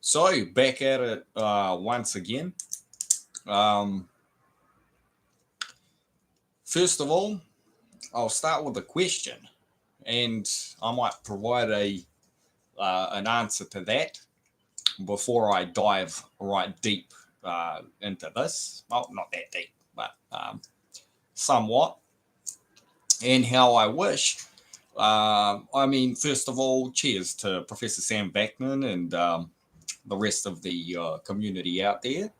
So back at it once again. Um, First of all, I'll start with a question, and I might provide a an answer to that before I dive right deep into this. Well, not that deep, but somewhat. And how I wish. First of all, cheers to Professor Sam Vaknin and the rest of the community out there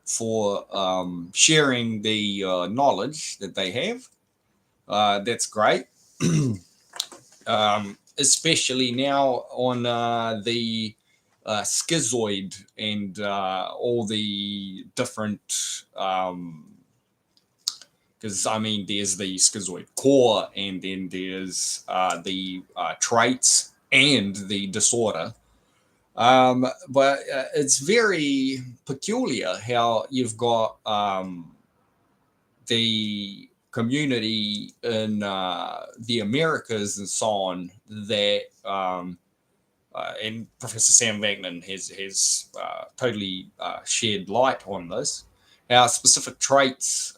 for sharing the knowledge that they have. That's great, especially now on the schizoid and all the different. Because there's the schizoid core, and then there's the traits and the disorder. But it's very peculiar how you've got the community in the Americas and so on that, and Professor Sam Vaknin has totally shed light on this. How specific traits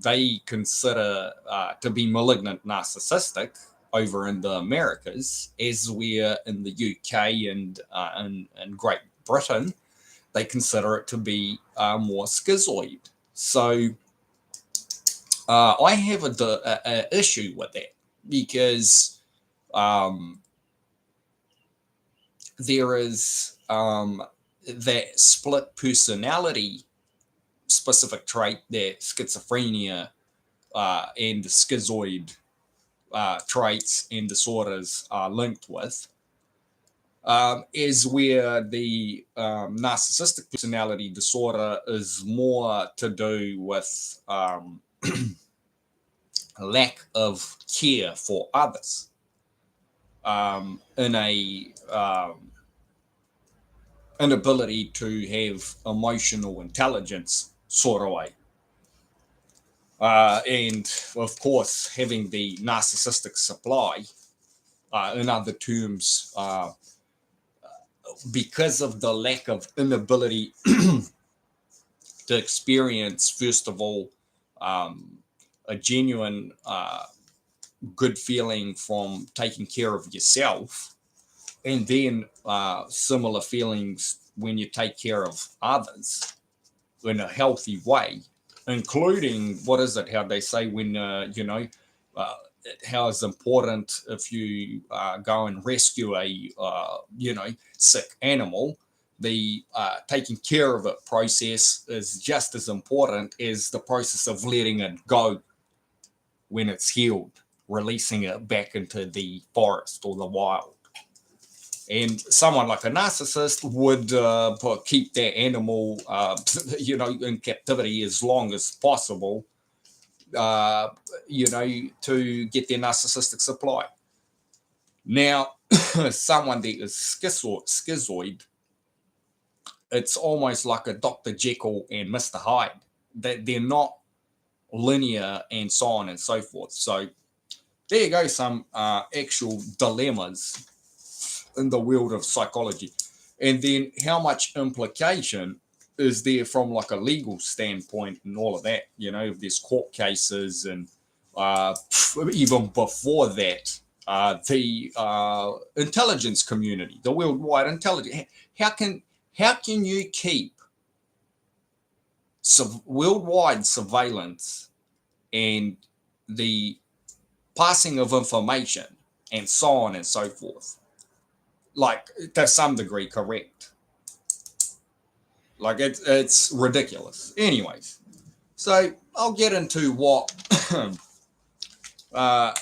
they consider to be malignant narcissistic over in the Americas, as we're in the UK and in Great Britain, they consider it to be more schizoid. So I have a issue with that because there is that split personality specific trait that schizophrenia and schizoid traits and disorders are linked with, is where the narcissistic personality disorder is more to do with lack of care for others in a inability to have emotional intelligence sort of way. And of course, having the narcissistic supply, in other terms, because of the lack of inability to experience, first of all, a genuine good feeling from taking care of yourself, and then similar feelings when you take care of others in a healthy way, including how they say when how it's important if you go and rescue a sick animal. The taking care of it process is just as important as the process of letting it go when it's healed, releasing it back into the forest or the wild. And someone like a narcissist would keep their animal, in captivity as long as possible, to get their narcissistic supply. Now, someone that is schizoid, it's almost like a Dr. Jekyll and Mr. Hyde. That they're not linear and so on and so forth. So there you go, some actual dilemmas in the world of psychology. And then how much implication is there from like a legal standpoint and all of that? If there's court cases and even before that, the intelligence community, the worldwide intelligence. How can you keep worldwide surveillance and the passing of information and so on and so forth, like to some degree, correct? Like it's ridiculous. Anyways, so I'll get into what I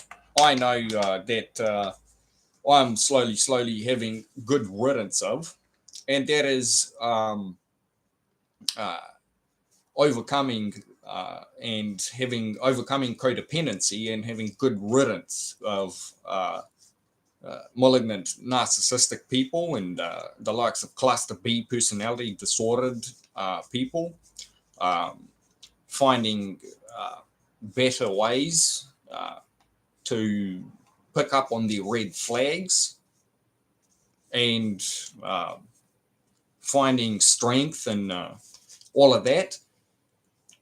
know that I'm slowly having good riddance of, and that is overcoming and overcoming codependency and having good riddance of malignant narcissistic people and the likes of cluster B personality disordered people, finding better ways to pick up on the red flags and finding strength and all of that,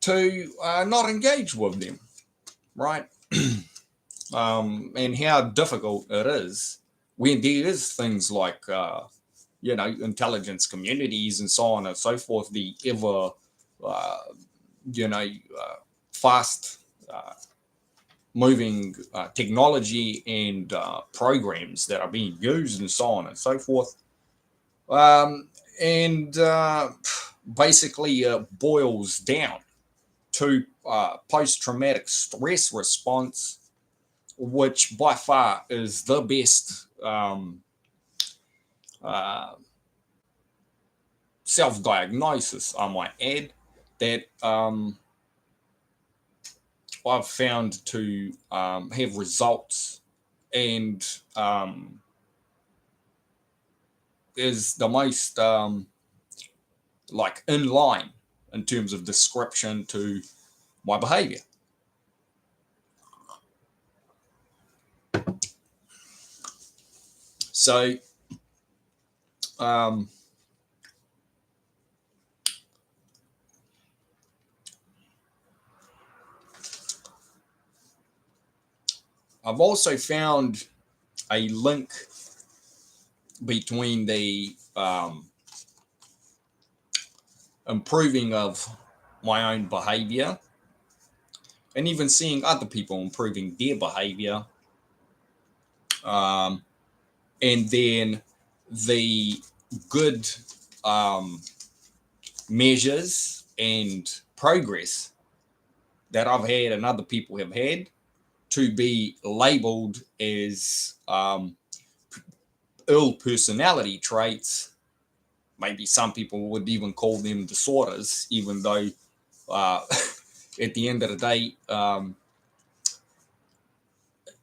to not engage with them, right? And how difficult it is when there is things like, intelligence communities and so on and so forth, the ever, fast moving technology and programs that are being used and so on and so forth. And basically boils down to post-traumatic stress response, which by far is the best self-diagnosis, I might add, that I've found to have results, and is the most like in line in terms of description to my behavior. So I've also found a link between the improving of my own behavior and even seeing other people improving their behavior, and then the good measures and progress that I've had and other people have had to be labeled as ill personality traits. Maybe some people would even call them disorders, even though at the end of the day,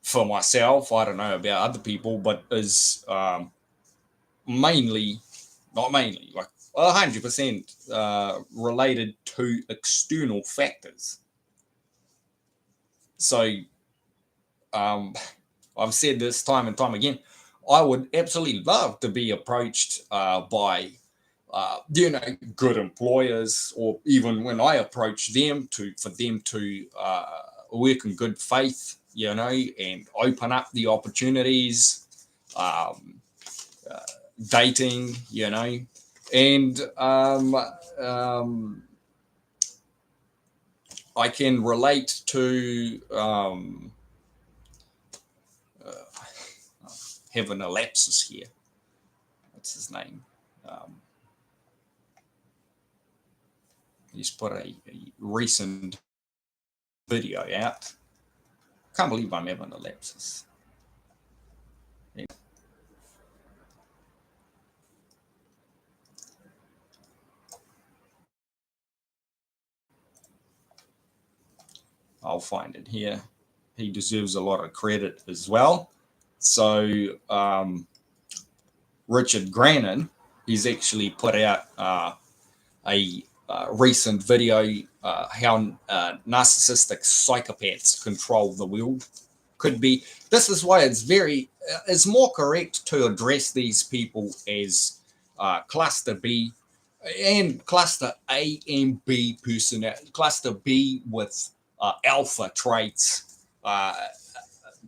for myself, I don't know about other people, but is mainly, not mainly, like 100% related to external factors. So I've said this time and time again, I would absolutely love to be approached by good employers, or even when I approach them, for them to work in good faith, and open up the opportunities, dating, and I can relate to having a lapsus here. What's his name? He's put a recent video out. Can't believe I'm having a lapsus. Yeah. I'll find it here. He deserves a lot of credit as well. So Richard Grannon, he's actually put out a recent video, how narcissistic psychopaths control the world. Could be, this is why it's more correct to address these people as cluster B and cluster A and B personality. Cluster B with alpha traits,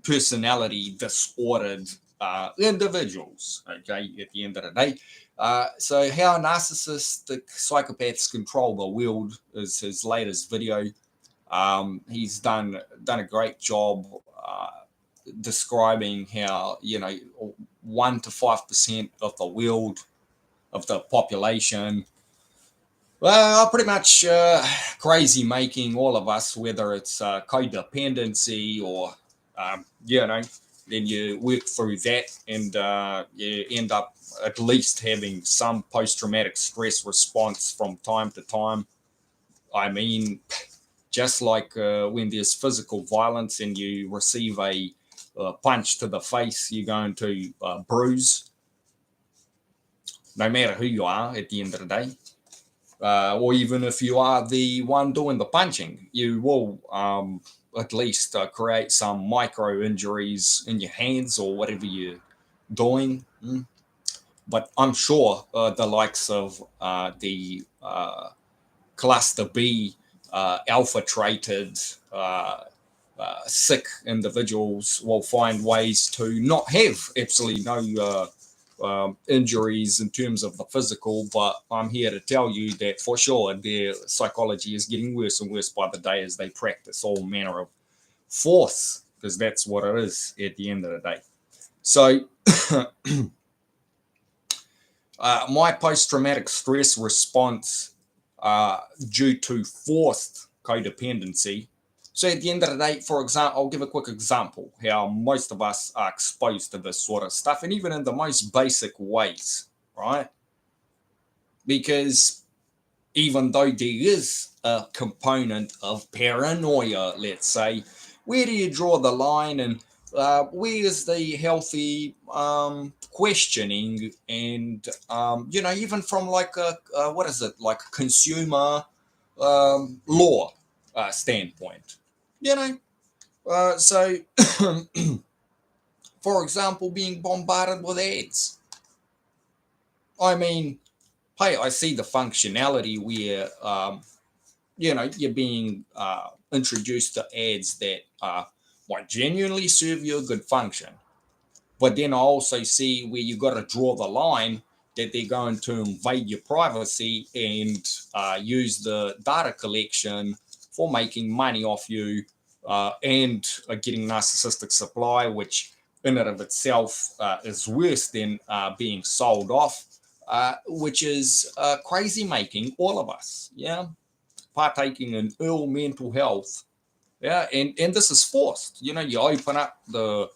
personality disordered individuals, okay, at the end of the day. So how narcissistic psychopaths control the world is his latest video. He's done a great job describing how 1 to 5% of the world, of the population, well, pretty much crazy making all of us, whether it's codependency or then you work through that, and you end up at least having some post-traumatic stress response from time to time. I mean, just like when there's physical violence and you receive a punch to the face, you're going to bruise, no matter who you are at the end of the day. Or even if you are the one doing the punching, you will at least create some micro injuries in your hands or whatever you're doing. But I'm sure the likes of the cluster B alpha traded sick individuals will find ways to not have absolutely no injuries in terms of the physical, but I'm here to tell you that for sure their psychology is getting worse and worse by the day as they practice all manner of force, because that's what it is at the end of the day. So, my post traumatic stress response due to forced codependency. So, at the end of the day, for example, I'll give a quick example how most of us are exposed to this sort of stuff, and even in the most basic ways, right? Because even though there is a component of paranoia, let's say, where do you draw the line, and where's the healthy questioning, and even from like what is it, like a consumer law standpoint, you know? So, for example, being bombarded with ads. I mean, hey, I see the functionality where you're being introduced to ads that might genuinely serve you a good function. But then I also see where you got to draw the line that they're going to invade your privacy and use the data collection for making money off you and getting narcissistic supply, which in and of itself is worse than being sold off, which is crazy making all of us. Yeah, partaking in ill mental health. Yeah, and this is forced. You open up the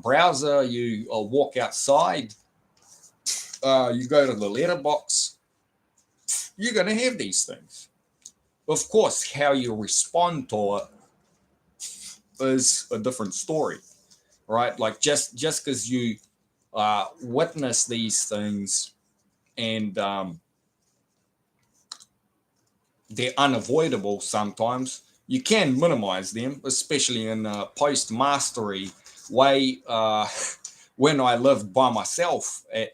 browser, you walk outside, you go to the letterbox, you're going to have these things. Of course, how you respond to it is a different story, right? Like just because you witness these things and they're unavoidable sometimes, you can minimize them, especially in a post mastery way. When I lived by myself at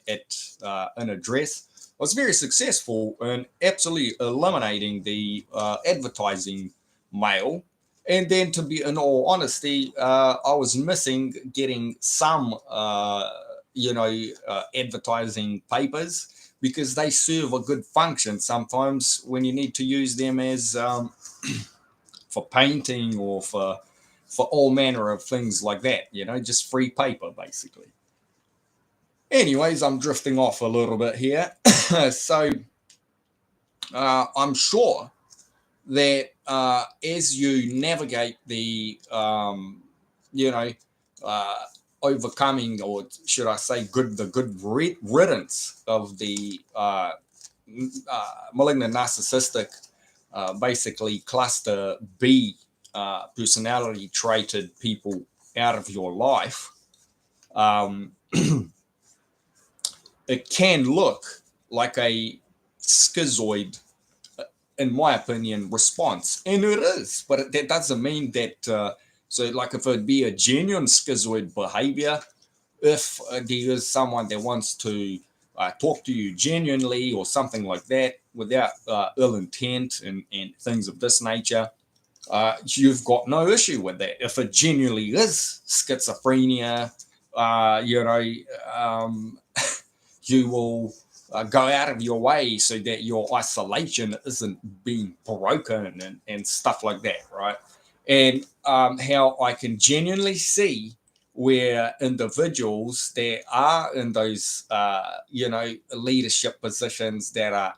an address, I was very successful in absolutely eliminating the advertising mail. And then, to be in all honesty, I was missing getting some, advertising papers, because they serve a good function sometimes when you need to use them as for painting or for all manner of things like that. Just free paper basically. Anyways, I'm drifting off a little bit here. So I'm sure that as you navigate the you know uh, overcoming, or should I say the good riddance of the malignant narcissistic, basically cluster B personality traded people out of your life, um, it can look like a schizoid, in my opinion, response. And it is, but that doesn't mean that, so like if it'd be a genuine schizoid behavior, if there is someone that wants to talk to you genuinely or something like that without ill intent and things of this nature, you've got no issue with that. If it genuinely is schizophrenia, you will go out of your way so that your isolation isn't being broken and stuff like that, right? And how I can genuinely see where individuals that are in those, leadership positions that are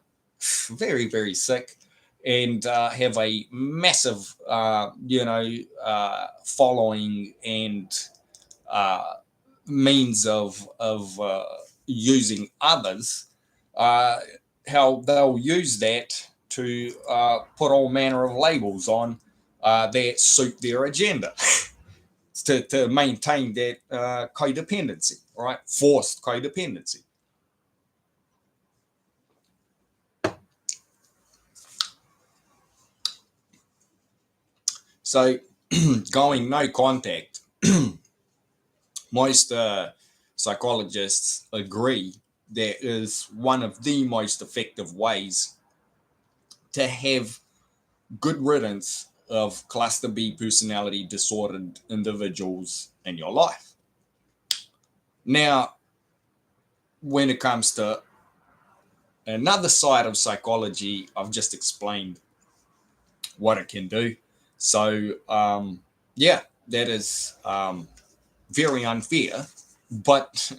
very, very sick and have a massive, following and uh, means of using others, uh, how they'll use that to put all manner of labels on that suit their agenda to maintain that codependency, right? Forced codependency. So, going no contact, most psychologists agree that is one of the most effective ways to have good riddance of cluster B personality disordered individuals in your life. Now, when it comes to another side of psychology, I've just explained what it can do. So, yeah, that is very unfair. But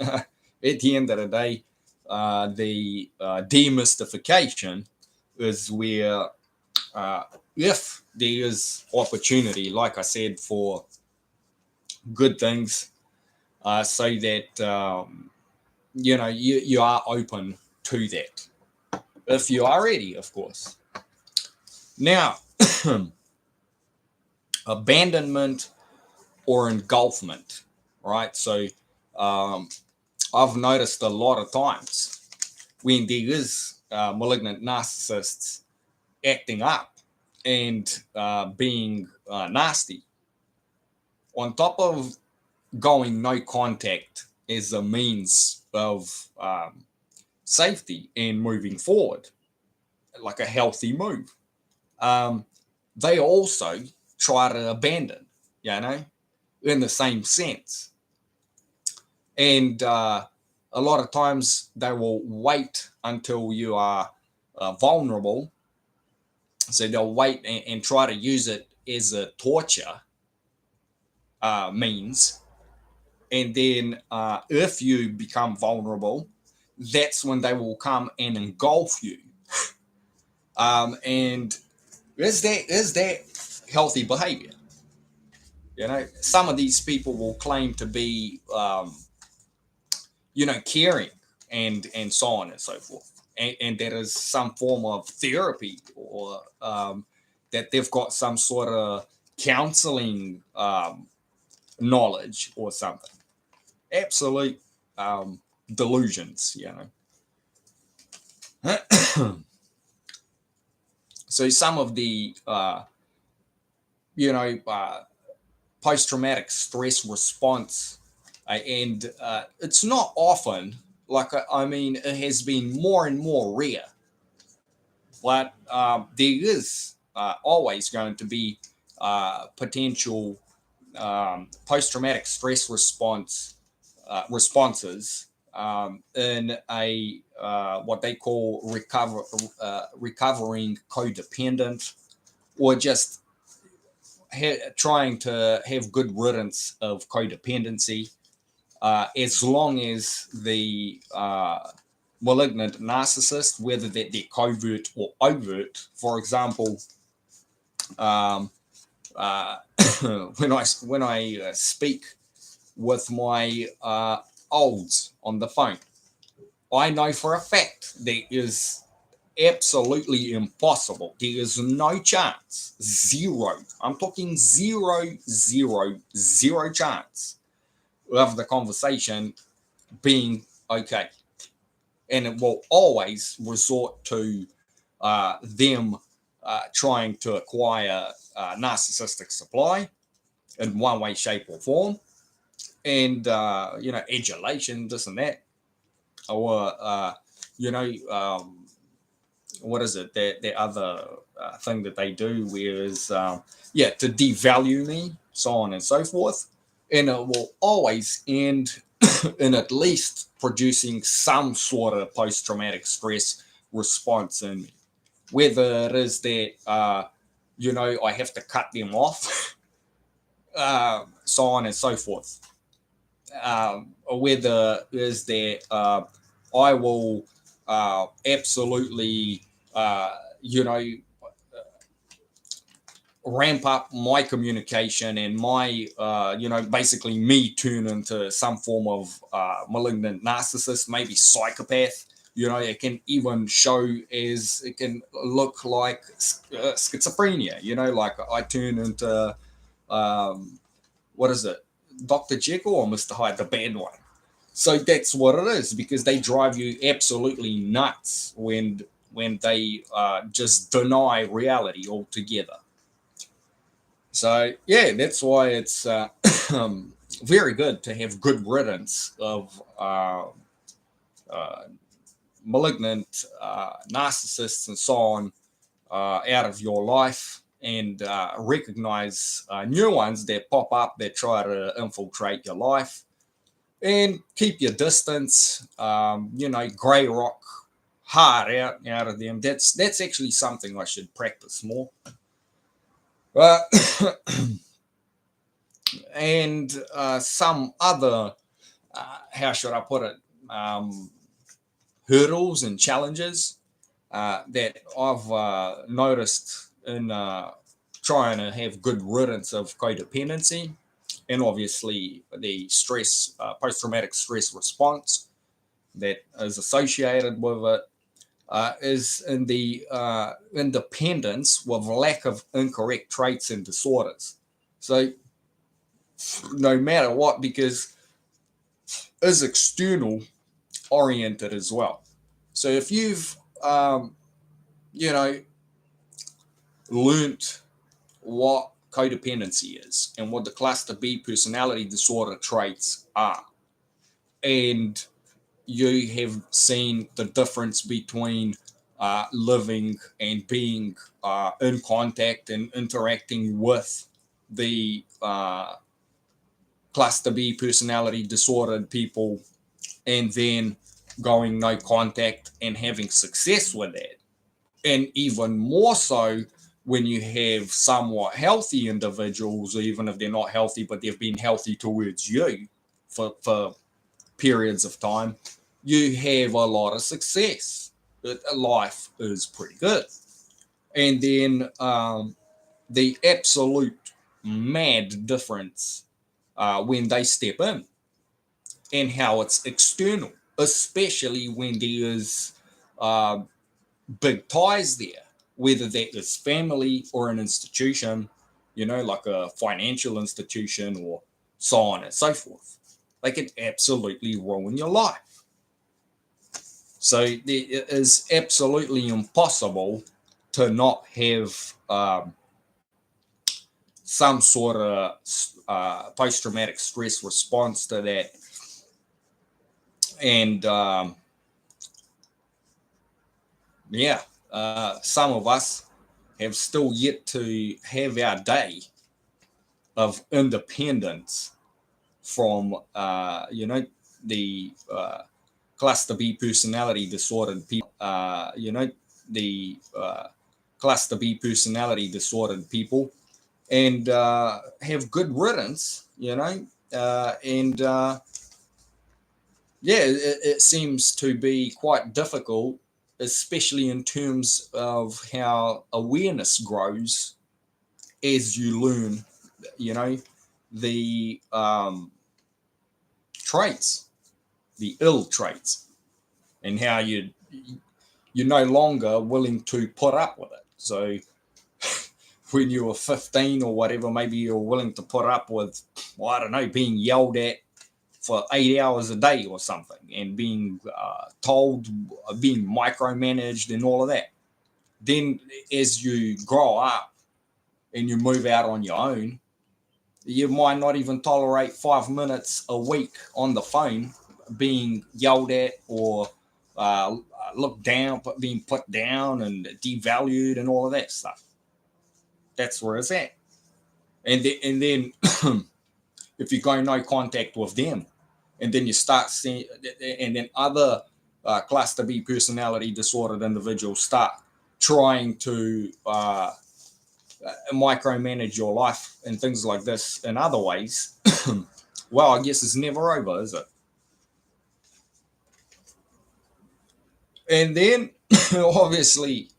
at the end of the day, the demystification is where, if there is opportunity, like I said, for good things, so that you are open to that, if you are ready, of course. Now, abandonment or engulfment, right? So I've noticed a lot of times when there is malignant narcissists acting up and being nasty, on top of going no contact as a means of safety and moving forward, like a healthy move, they also try to abandon, in the same sense. And a lot of times they will wait until you are vulnerable. So they'll wait and try to use it as a torture means. And then if you become vulnerable, that's when they will come and engulf you. And is that healthy behavior? Some of these people will claim to be, caring and so on and so forth. And that is some form of therapy, or that they've got some sort of counseling knowledge or something. Absolute delusions, So some of the, post-traumatic stress response, and it's not often, it has been more and more rare, but there is always going to be potential post-traumatic stress responses in a what they call recovering codependent, or just trying to have good riddance of codependency, as long as the malignant narcissist, whether that they're covert or overt. For example, when I speak with my olds on the phone, I know for a fact there is absolutely impossible. There is no chance, zero. I'm talking zero, zero, zero chance of the conversation being okay. And it will always resort to them trying to acquire narcissistic supply in one way, shape, or form, and adulation, this and that, or what is it? The other thing that they do, whereas to devalue me, so on and so forth, and it will always end in at least producing some sort of post-traumatic stress response in me. Whether it is that I have to cut them off, so on and so forth. Or whether it is that I will absolutely, ramp up my communication and my, basically me turn into some form of malignant narcissist, maybe psychopath. It can even show as, it can look like schizophrenia, like I turn into, what is it, Dr. Jekyll or Mr. Hyde, the bad one. So that's what it is, because they drive you absolutely nuts when they just deny reality altogether. So yeah, that's why it's very good to have good riddance of malignant narcissists and so on out of your life, and recognize new ones that pop up that try to infiltrate your life, and keep your distance. Grey rock hard out of them. That's actually something I should practice more. And some other, how should I put it, hurdles and challenges that I've noticed in trying to have good riddance of codependency, and obviously the stress, post-traumatic stress response that is associated with it, is in the independence with lack of incorrect traits and disorders. So no matter what, because is external oriented as well. So if you've learnt what codependency is and what the cluster B personality disorder traits are, and you have seen the difference between living and being in contact and interacting with the cluster B personality disordered people, and then going no contact and having success with that. And even more so when you have somewhat healthy individuals, even if they're not healthy, but they've been healthy towards you for periods of time, you have a lot of success. Life is pretty good. And then the absolute mad difference when they step in, and how it's external, especially when there's big ties there, whether that is family or an institution, like a financial institution or so on and so forth. They can absolutely ruin your life. So it is absolutely impossible to not have some sort of post-traumatic stress response to that. And some of us have still yet to have our day of independence from, the cluster B personality disordered people, the cluster B personality disordered people, and have good riddance, it seems to be quite difficult, especially in terms of how awareness grows as you learn, the traits, the ill traits, and how you're no longer willing to put up with it. So when you were 15 or whatever, maybe you're willing to put up with, well, I don't know, being yelled at for 8 hours a day or something, and being told, being micromanaged and all of that. Then as you grow up and you move out on your own, you might not even tolerate 5 minutes a week on the phone being yelled at or looked down, being put down and devalued and all of that stuff. That's where it's at. And then if you go no contact with them, and then you start seeing, and then other cluster B personality disordered individuals start trying to micromanage your life and things like this in other ways, well, I guess it's never over, is it? And then obviously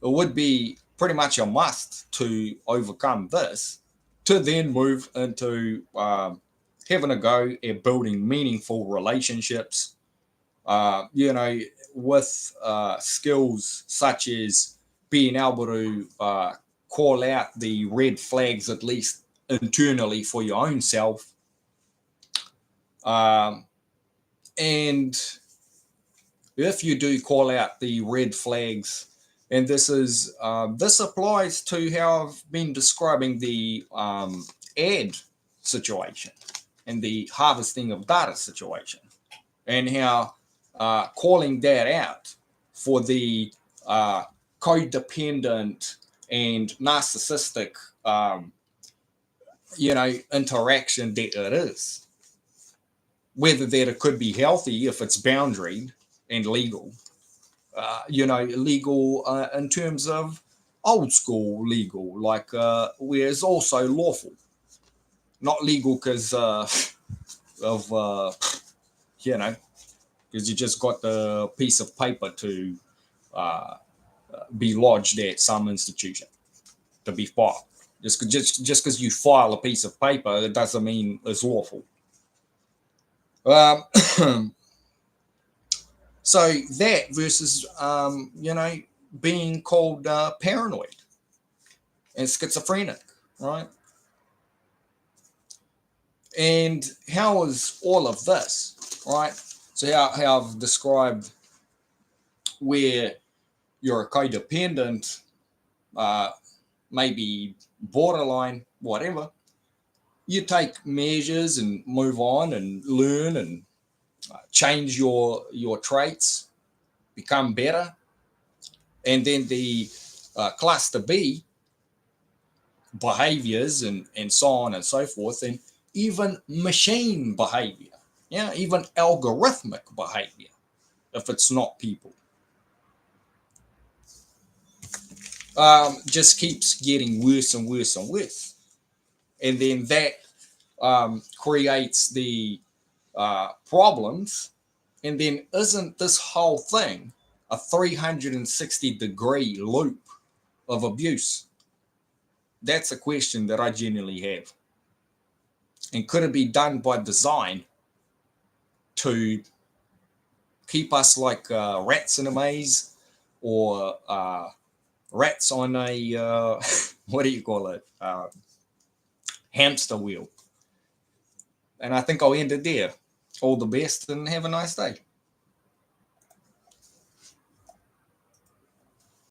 it would be pretty much a must to overcome this, to then move into having a go at building meaningful relationships, with skills such as being able to call out the red flags, at least internally for your own self. And if you do call out the red flags, and this applies to how I've been describing the ad situation and the harvesting of data situation, and how calling that out for the codependent and narcissistic, interaction that it is. Whether that it could be healthy if it's boundaried and legal, legal in terms of old school legal, like where it's also lawful, not legal because of because you just got the piece of paper to uh, be lodged at some institution to be filed. Just because you file a piece of paper, it doesn't mean it's lawful. So that versus being called paranoid and schizophrenic, right? And how is all of this, right? So how I've described where you're a codependent, maybe borderline, whatever. You take measures and move on and learn and change your traits, become better. And then the cluster B, behaviors and so on and so forth, and even machine behavior, even algorithmic behavior, if it's not people, just keeps getting worse and worse and worse. And then that creates the problems. And then isn't this whole thing a 360-degree loop of abuse? That's a question that I genuinely have. And could it be done by design to keep us like rats in a maze, or rats on a, what do you call it? Hamster wheel. And I think I'll end it there. All the best and have a nice day.